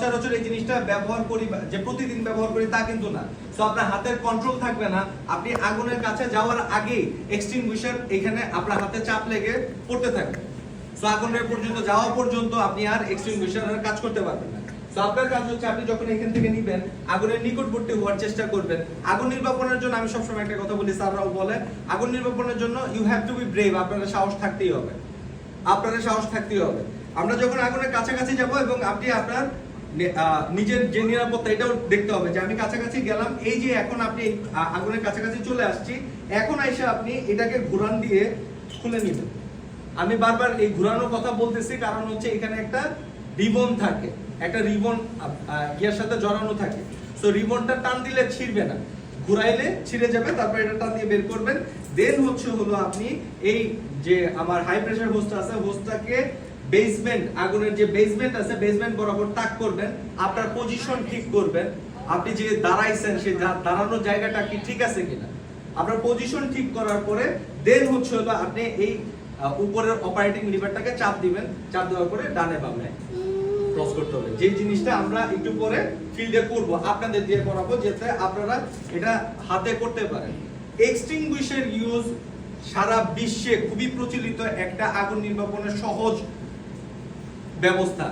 সচরাচর এই জিনিসটা ব্যবহার করি যে প্রতিদিন ব্যবহার করি তা কিন্তু না। সো আপনার হাতের কন্ট্রোল থাকবে না, আপনি আগুনের কাছে যাওয়ার আগেই এক্সটিংগুইশার এখানে আপনার হাতে চাপ লেগে পড়তে থাকবে। সো আগুনের পর্যন্ত যাওয়া পর্যন্ত আপনি আর এক্সটিংগুইশারের কাজ করতে পারবেন না। সো আপনার কাজ হচ্ছে আপনি যখন এখান থেকে নিবেন আগুনের নিকটবর্তী হওয়ার চেষ্টা করবেন। আগুন নির্বাপনের জন্য আমি সবসময় একটা কথা বলি, স্যাররাও বলে, আগুন নির্বাপনের জন্য you have to be brave. আপনার সাহস থাকতেই হবে, আপনার সাহস থাকতেই হবে। আমরা যখন আগুনের কাছাকাছি যাব এবং আপনি আপনার নিজের যে নিরাপত্তা এটাও দেখতে হবে যে আমি কাছাকাছি গেলাম, এই যে এখন আপনি আগুনের কাছাকাছি চলে আসছি, এখন আইসা আপনি এটাকে ঘুরান দিয়ে খুলে নেবেন। আমি বারবার এই ঘুরানোর কথা বলতেছি কারণ হচ্ছে এখানে একটা রিবন থাকে, একটা রিবন ইয়ার সাথে জড়ানো থাকে। সো রিবনটা টান দিলে ছিঁড়বে না, ঘুরাইলে ছিঁড়ে যাবে, তারপর এটা টান দিয়ে বের করবেন। দেন হলো আপনি এই যে আমার হাই প্রেসার হোস্ট আছে, হোস্টটাকে বেসমেন্ট, আগুনের যে বেসমেন্ট আছে বেসমেন্ট বরাবর তাক করবেন, আপনার পজিশন ঠিক করবেন, আপনি যে দাঁড়াইছেন সেই দাঁড়ানোর জায়গাটা কি ঠিক আছে কিনা আপনার পজিশন ঠিক করার পরে দেন হলো আপনি এই উপরের অপারেটিং লিভারটাকে চাপ দিবেন, চাপ দেওয়ার পরে ডানে বামে ক্রস করতে হবে। যে জিনিসটা আমরা একটু পরে ফিল্ডে করব, আপনাদের দিয়ে করাবো যাতে আপনারা এটা হাতে করতে পারেন। এক্সটিংগুইশার ইউজ সারা বিশ্বে খুবই প্রচলিত একটা আগুন নির্বাপনের সহজ ব্যবস্থা।